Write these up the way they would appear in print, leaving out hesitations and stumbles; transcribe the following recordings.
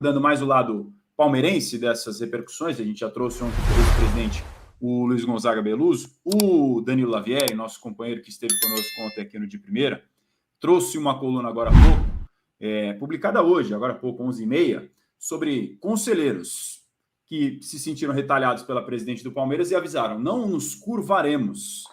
dando mais o lado palmeirense dessas repercussões, a gente já trouxe ontem o ex-presidente, o Luiz Gonzaga Beluso, o Danilo Lavieri, nosso companheiro que esteve conosco ontem aqui no De Primeira, trouxe uma coluna agora há pouco, publicada hoje, agora há pouco, 11h30, sobre conselheiros que se sentiram retalhados pela presidente do Palmeiras e avisaram, não nos curvaremos.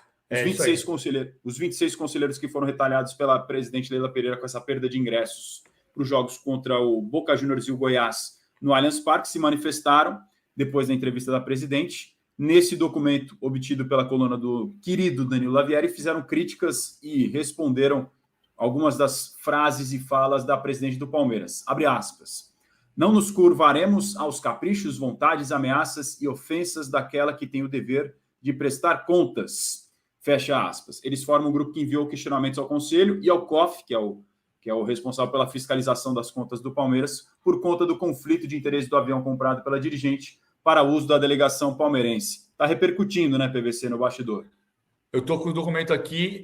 Os 26 conselheiros que foram retalhados pela presidente Leila Pereira com essa perda de ingressos para os jogos contra o Boca Juniors e o Goiás no Allianz Parque se manifestaram depois da entrevista da presidente. Nesse documento obtido pela coluna do querido Danilo Lavieri, fizeram críticas e responderam algumas das frases e falas da presidente do Palmeiras. Abre aspas. Não nos curvaremos aos caprichos, vontades, ameaças e ofensas daquela que tem o dever de prestar contas. Fecha aspas. Eles formam um grupo que enviou questionamentos ao Conselho e ao COF, que é o responsável pela fiscalização das contas do Palmeiras, por conta do conflito de interesse do avião comprado pela dirigente para uso da delegação palmeirense. Está repercutindo, né, PVC, no bastidor? Eu estou com o documento aqui,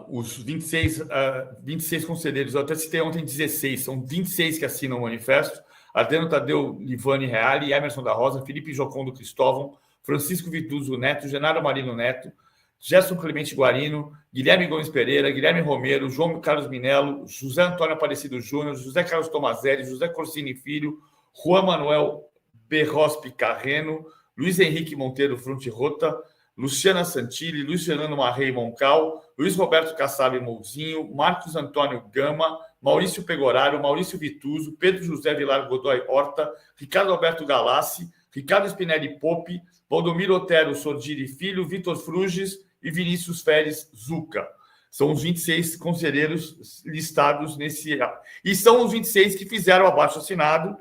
os 26 conselheiros, eu até citei ontem 16, são 26 que assinam o manifesto, Ardeno Tadeu Livani Reale, Emerson da Rosa, Felipe Jocondo Cristóvão, Francisco Vituso Neto, Genaro Marino Neto, Gerson Clemente Guarino, Guilherme Gomes Pereira, Guilherme Romero, João Carlos Minello, José Antônio Aparecido Júnior, José Carlos Tomazelli, José Corsini Filho, Juan Manuel Berrospi Carreno, Luiz Henrique Monteiro Frontirota, Luciana Santilli, Luiz Fernando Marrei Moncal, Luiz Roberto Kassab Mouzinho, Marcos Antônio Gama, Maurício Pegoraro, Maurício Vituso, Pedro José Vilar Godoy Horta, Ricardo Alberto Galassi, Ricardo Spinelli Pope, Valdomiro Otero Sordiri Filho, Vitor Fruges e Vinícius Feres Zucca. São os 26 conselheiros listados nesse... E são os 26 que fizeram o abaixo-assinado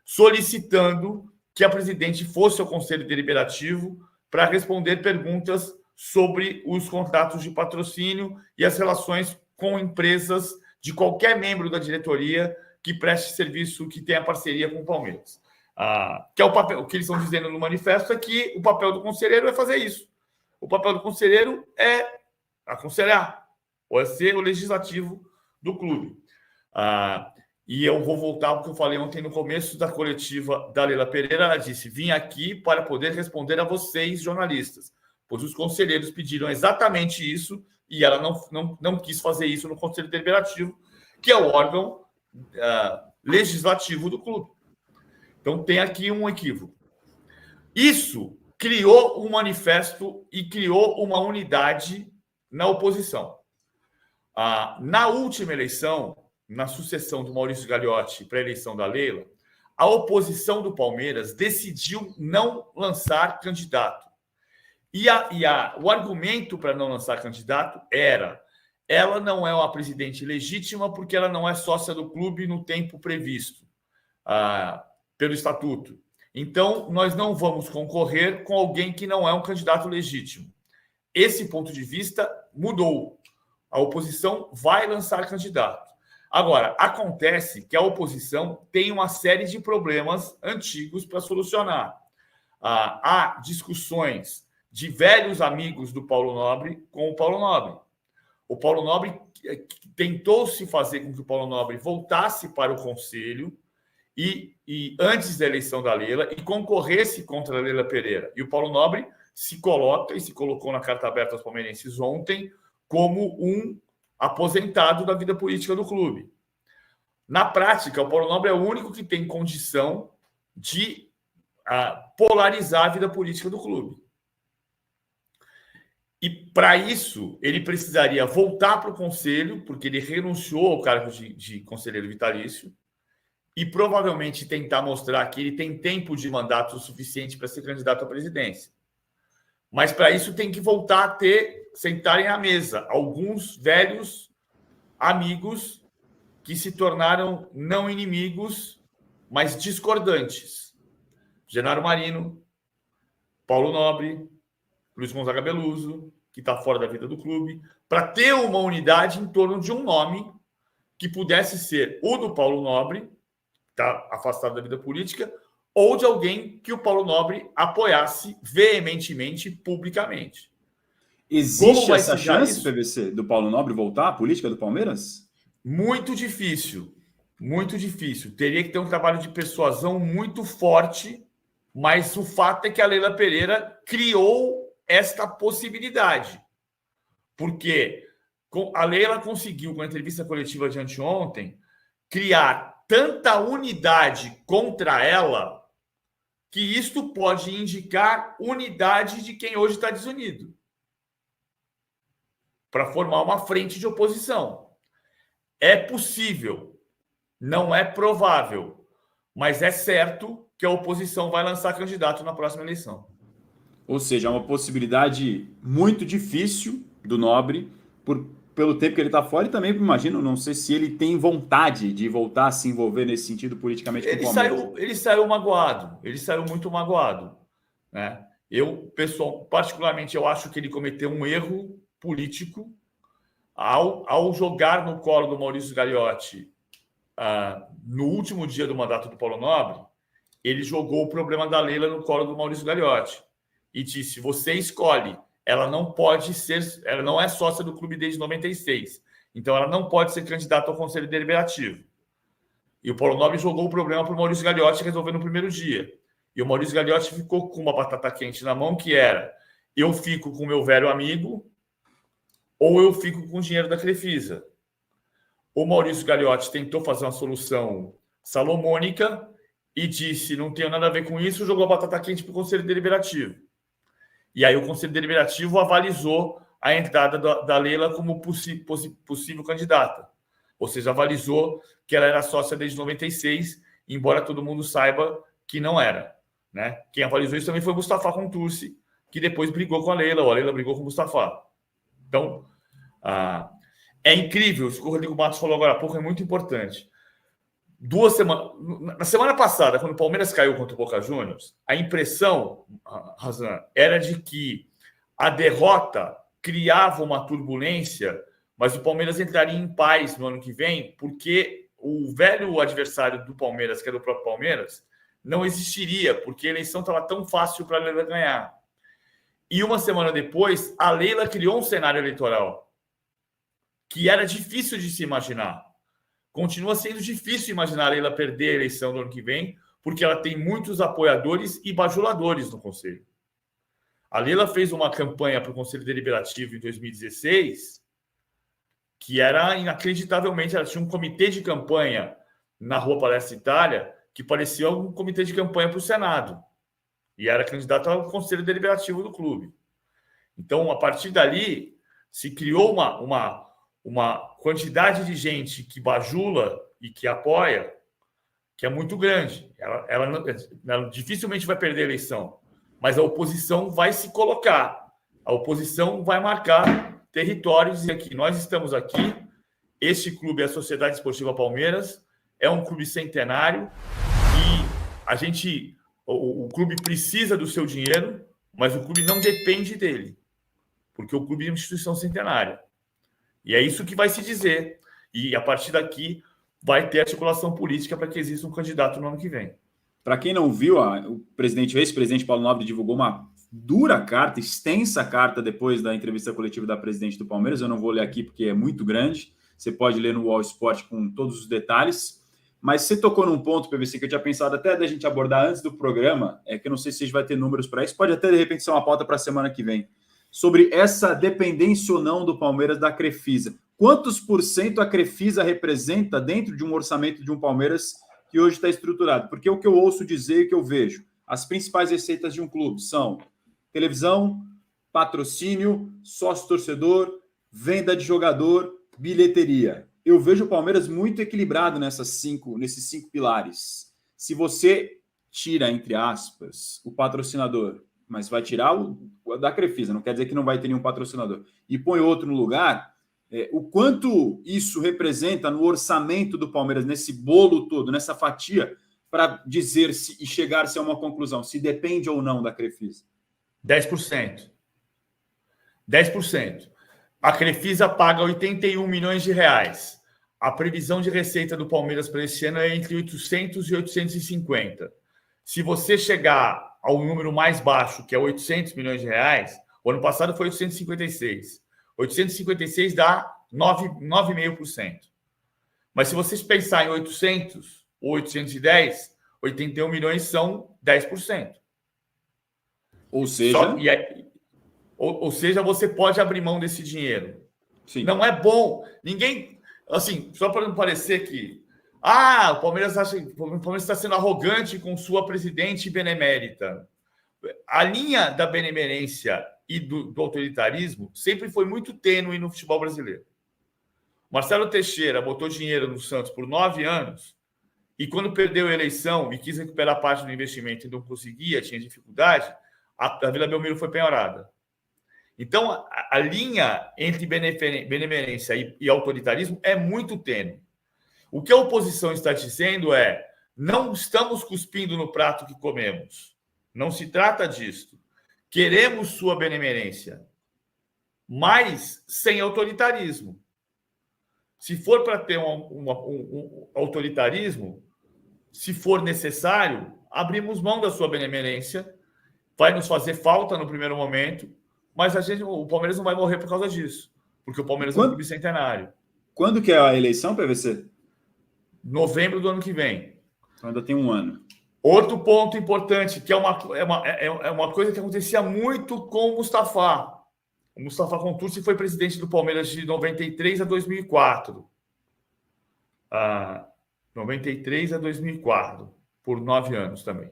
solicitando que a presidente fosse ao Conselho Deliberativo para responder perguntas sobre os contratos de patrocínio e as relações com empresas de qualquer membro da diretoria que preste serviço, que tenha parceria com o Palmeiras. Que é o papel, o que eles estão dizendo no manifesto é que o papel do conselheiro é fazer isso. O papel do conselheiro é aconselhar, ou é ser o legislativo do clube. E eu vou voltar ao que eu falei ontem no começo da coletiva da Leila Pereira. Ela disse, vim aqui para poder responder a vocês, jornalistas, pois os conselheiros pediram exatamente isso e ela não quis fazer isso no Conselho Deliberativo, que é o órgão legislativo do clube. Então, tem aqui um equívoco. Isso criou um manifesto e criou uma unidade na oposição. Na última eleição, na sucessão do Maurício Gagliotti para a eleição da Leila, a oposição do Palmeiras decidiu não lançar candidato. O argumento para não lançar candidato era: ela não é uma presidente legítima porque ela não é sócia do clube no tempo previsto pelo estatuto. Então, nós não vamos concorrer com alguém que não é um candidato legítimo. Esse ponto de vista mudou. A oposição vai lançar candidato. Agora, acontece que a oposição tem uma série de problemas antigos para solucionar. Há discussões de velhos amigos do Paulo Nobre com o Paulo Nobre. O Paulo Nobre tentou-se fazer com que o Paulo Nobre voltasse para o Conselho e antes da eleição da Leila e concorresse contra a Leila Pereira. E o Paulo Nobre se colocou na carta aberta aos palmeirenses ontem como um aposentado da vida política do clube. Na prática, o Paulo Nobre é o único que tem condição de polarizar a vida política do clube. E, para isso, ele precisaria voltar para o conselho, porque ele renunciou ao cargo de conselheiro vitalício, e provavelmente tentar mostrar que ele tem tempo de mandato suficiente para ser candidato à presidência. Mas, para isso, tem que voltar a sentarem à mesa alguns velhos amigos que se tornaram não inimigos, mas discordantes. Genaro Marino, Paulo Nobre, Luiz Gonzaga Beluso, que está fora da vida do clube, para ter uma unidade em torno de um nome que pudesse ser o do Paulo Nobre, está afastado da vida política, ou de alguém que o Paulo Nobre apoiasse veementemente, publicamente. Existe essa chance, PVC, do Paulo Nobre voltar à política do Palmeiras? Muito difícil. Muito difícil. Teria que ter um trabalho de persuasão muito forte, mas o fato é que a Leila Pereira criou esta possibilidade. Porque a Leila conseguiu, com a entrevista coletiva de anteontem, criar tanta unidade contra ela que isto pode indicar unidade de quem hoje está desunido para formar uma frente de oposição. É possível, não é provável, mas é certo que a oposição vai lançar candidato na próxima eleição. Ou seja, é uma possibilidade muito difícil do Nobre, pelo tempo que ele está fora, e também, imagino, não sei se ele tem vontade de voltar a se envolver nesse sentido politicamente com o Palmeiras. Ele saiu magoado, ele saiu muito magoado, né? Particularmente, eu acho que ele cometeu um erro político ao jogar no colo do Maurício Gagliotti no último dia do mandato do Paulo Nobre. Ele jogou o problema da Leila no colo do Maurício Gagliotti e disse: você escolhe, ela não pode ser, ela não é sócia do clube desde 96, então ela não pode ser candidata ao Conselho Deliberativo. E o Paulo Nobre jogou o problema para o Maurício Gagliotti resolver no primeiro dia. E o Maurício Gagliotti ficou com uma batata quente na mão, que era: eu fico com o meu velho amigo ou eu fico com o dinheiro da Crefisa. O Maurício Gagliotti tentou fazer uma solução salomônica e disse: não tenho nada a ver com isso, jogou a batata quente para o Conselho Deliberativo. E aí o Conselho Deliberativo avalizou a entrada da Leila como possível candidata. Ou seja, avalizou que ela era sócia desde 96, embora todo mundo saiba que não era, né? Quem avalizou isso também foi o Mustafa Contursi, que depois brigou com a Leila, ou a Leila brigou com o Mustafa. Então, é incrível, isso que o Rodrigo Matos falou agora há pouco é muito importante. Na semana passada, quando o Palmeiras caiu contra o Boca Juniors, a impressão, Razan, era de que a derrota criava uma turbulência, mas o Palmeiras entraria em paz no ano que vem, porque o velho adversário do Palmeiras, que é do próprio Palmeiras, não existiria, porque a eleição estava tão fácil para a Leila ganhar. E uma semana depois, a Leila criou um cenário eleitoral que era difícil de se imaginar. Continua sendo difícil imaginar a Leila perder a eleição do ano que vem, porque ela tem muitos apoiadores e bajuladores no Conselho. A Leila fez uma campanha para o Conselho Deliberativo em 2016, que era inacreditavelmente, ela tinha um comitê de campanha na Rua Palestra Itália, que parecia um comitê de campanha para o Senado, e era candidata ao Conselho Deliberativo do clube. Então, a partir dali, se criou uma quantidade de gente que bajula e que apoia, que é muito grande. Ela dificilmente vai perder a eleição, mas a oposição vai se colocar. A oposição vai marcar territórios e dizer que nós estamos aqui, este clube é a Sociedade Esportiva Palmeiras, é um clube centenário e o clube precisa do seu dinheiro, mas o clube não depende dele, porque o clube é uma instituição centenária. E é isso que vai se dizer. E a partir daqui vai ter articulação política para que exista um candidato no ano que vem. Para quem não viu, o ex-presidente Paulo Nobre divulgou uma dura carta, extensa carta depois da entrevista coletiva da presidente do Palmeiras. Eu não vou ler aqui porque é muito grande. Você pode ler no All Sport com todos os detalhes. Mas você tocou num ponto, PVC, que eu tinha pensado até da gente abordar antes do programa, que eu não sei se a gente vai ter números para isso. Pode até, de repente, ser uma pauta para a semana que vem. Sobre essa dependência ou não do Palmeiras da Crefisa. Quantos por cento a Crefisa representa dentro de um orçamento de um Palmeiras que hoje está estruturado? Porque o que eu ouço dizer e que eu vejo, as principais receitas de um clube são televisão, patrocínio, sócio-torcedor, venda de jogador, bilheteria. Eu vejo o Palmeiras muito equilibrado nesses cinco pilares. Se você tira, entre aspas, o patrocinador, mas vai tirar o da Crefisa, não quer dizer que não vai ter nenhum patrocinador, e põe outro no lugar, o quanto isso representa no orçamento do Palmeiras, nesse bolo todo, nessa fatia, para dizer-se e chegar-se a uma conclusão, se depende ou não da Crefisa? 10%. 10%. A Crefisa paga 81 milhões de reais. A previsão de receita do Palmeiras para esse ano é entre 800 e 850. Se você chegar ao número mais baixo, que é 800 milhões de reais, o ano passado foi 856. 856 dá 9,5%. Mas se vocês pensarem em 800 ou 810, 81 milhões são 10%. Ou seja... Ou seja, você pode abrir mão desse dinheiro. Sim. Não é bom. Ninguém... Assim, só para não parecer que... o Palmeiras está sendo arrogante com sua presidente benemérita. A linha da benemerência e do autoritarismo sempre foi muito tênue no futebol brasileiro. Marcelo Teixeira botou dinheiro no Santos por 9 anos e quando perdeu a eleição e quis recuperar parte do investimento e não conseguia, tinha dificuldade, a Vila Belmiro foi penhorada. Então, a linha entre benemerência e autoritarismo é muito tênue. O que a oposição está dizendo é: não estamos cuspindo no prato que comemos. Não se trata disso. Queremos sua benemerência, mas sem autoritarismo. Se for para ter um autoritarismo, se for necessário, abrimos mão da sua benemerência. Vai nos fazer falta no primeiro momento, mas o Palmeiras não vai morrer por causa disso, porque o Palmeiras é um clube centenário. Quando que é a eleição, PVC? Novembro do ano que vem. Então ainda tem um ano. Outro ponto importante, que é uma coisa que acontecia muito com o Mustafa. O Mustafa Contursi foi presidente do Palmeiras de 93 a 2004. 93 a 2004, por 9 anos também.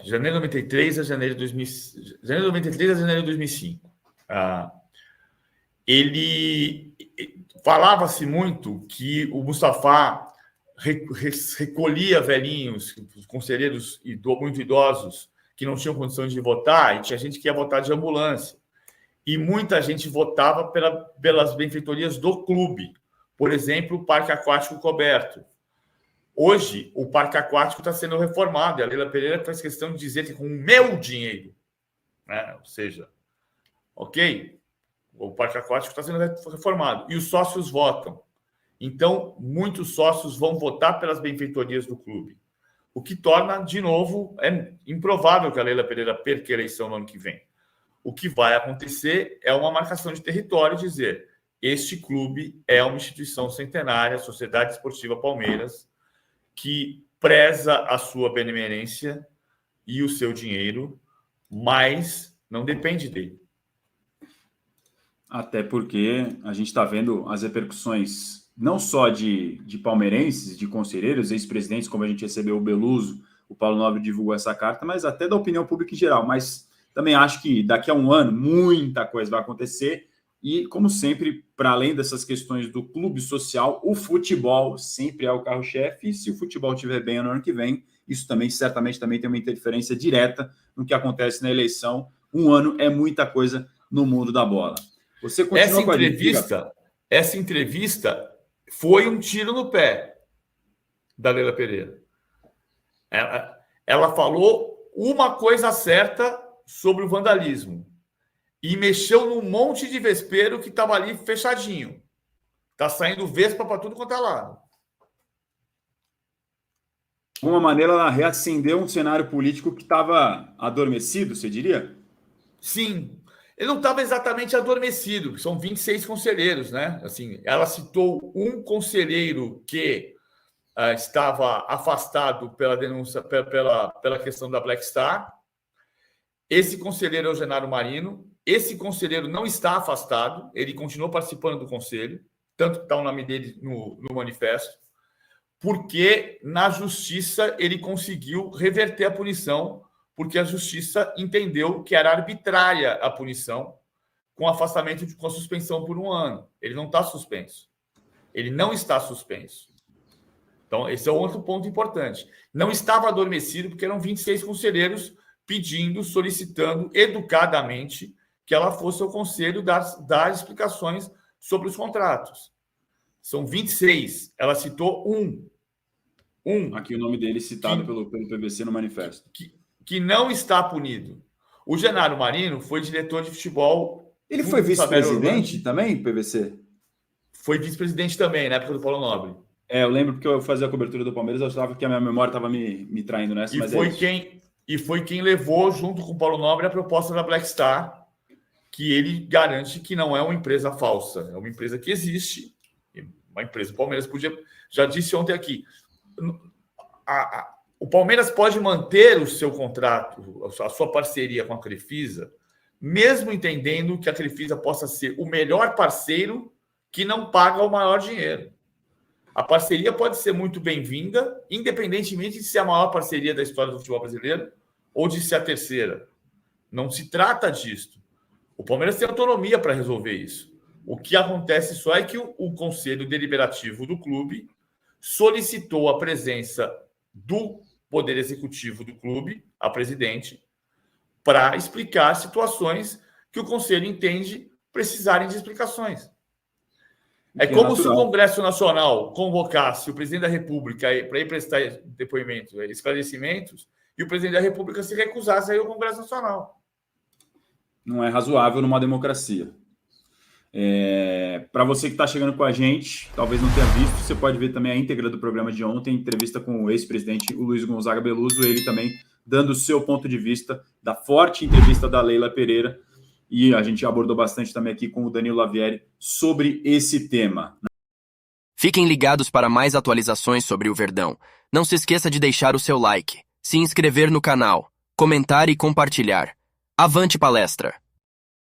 Janeiro de 93 a janeiro de 2005. Janeiro de 93 a janeiro de 2005. Ele falava-se muito que o Mustafa recolhia velhinhos, conselheiros muito idosos que não tinham condições de votar, e tinha gente que ia votar de ambulância. E muita gente votava pelas benfeitorias do clube. Por exemplo, o Parque Aquático Coberto. Hoje, o Parque Aquático está sendo reformado, e a Leila Pereira faz questão de dizer que com o meu dinheiro, né? Ou seja, ok, o Parque Aquático está sendo reformado, e os sócios votam. Então, muitos sócios vão votar pelas benfeitorias do clube, o que torna, de novo, improvável que a Leila Pereira perca a eleição no ano que vem. O que vai acontecer é uma marcação de território, dizer: este clube é uma instituição centenária, a Sociedade Esportiva Palmeiras, que preza a sua benemerência e o seu dinheiro, mas não depende dele. Até porque a gente está vendo as repercussões não só de palmeirenses, de conselheiros, ex-presidentes, como a gente recebeu o Beluso, o Paulo Nobre divulgou essa carta, mas até da opinião pública em geral. Mas também acho que daqui a um ano muita coisa vai acontecer. E, como sempre, para além dessas questões do clube social, o futebol sempre é o carro-chefe. E se o futebol estiver bem no ano que vem, isso também certamente também tem uma interferência direta no que acontece na eleição. Um ano é muita coisa no mundo da bola. Você continua com a gente. Essa entrevista foi um tiro no pé da Leila Pereira. Ela falou uma coisa certa sobre o vandalismo e mexeu num monte de vespeiro que estava ali fechadinho. Está saindo vespa para tudo quanto é lado. De alguma maneira, ela reacendeu um cenário político que estava adormecido, você diria? Sim. Ele não estava exatamente adormecido, são 26 conselheiros, né? Assim, ela citou um conselheiro que estava afastado pela denúncia, pela questão da Black Star. Esse conselheiro é o Genaro Marino. Esse conselheiro não está afastado, ele continua participando do conselho, tanto que está o nome dele no manifesto, porque na justiça ele conseguiu reverter a punição, porque a justiça entendeu que era arbitrária a punição com afastamento, com a suspensão por 1 ano. Ele não está suspenso. Ele não está suspenso. Então, esse é outro ponto importante. Não estava adormecido, porque eram 26 conselheiros pedindo, solicitando educadamente que ela fosse ao conselho dar explicações sobre os contratos. São 26. Ela citou um. Aqui o nome dele citado pelo PVC no manifesto. Que não está punido. O Genaro Marino foi diretor de futebol. Ele foi vice-presidente também, PVC? Foi vice-presidente também, na época do Paulo Nobre. Eu lembro porque eu fazia a cobertura do Palmeiras, eu achava que a minha memória estava me traindo nessa. E foi quem levou, junto com o Paulo Nobre, a proposta da Black Star, que ele garante que não é uma empresa falsa, é uma empresa que existe, uma empresa. O Palmeiras podia, já disse ontem aqui, o Palmeiras pode manter o seu contrato, a sua parceria com a Crefisa, mesmo entendendo que a Crefisa possa ser o melhor parceiro que não paga o maior dinheiro. A parceria pode ser muito bem-vinda, independentemente de ser a maior parceria da história do futebol brasileiro ou de ser a terceira. Não se trata disso. O Palmeiras tem autonomia para resolver isso. O que acontece só é que o Conselho Deliberativo do clube solicitou a presença do Poder Executivo do clube, a presidente, para explicar situações que o Conselho entende precisarem de explicações. É como se o Congresso Nacional convocasse o presidente da República para ir prestar depoimentos, esclarecimentos, e o presidente da República se recusasse a ir ao Congresso Nacional. Não é razoável numa democracia. Para você que está chegando com a gente, talvez não tenha visto, você pode ver também a íntegra do programa de ontem, entrevista com o ex-presidente, o Luiz Gonzaga Beluso, ele também dando o seu ponto de vista da forte entrevista da Leila Pereira, e a gente abordou bastante também aqui com o Danilo Lavieri sobre esse tema. Fiquem ligados para mais atualizações sobre o Verdão. Não se esqueça de deixar o seu like, se inscrever no canal, comentar e compartilhar. Avante palestra!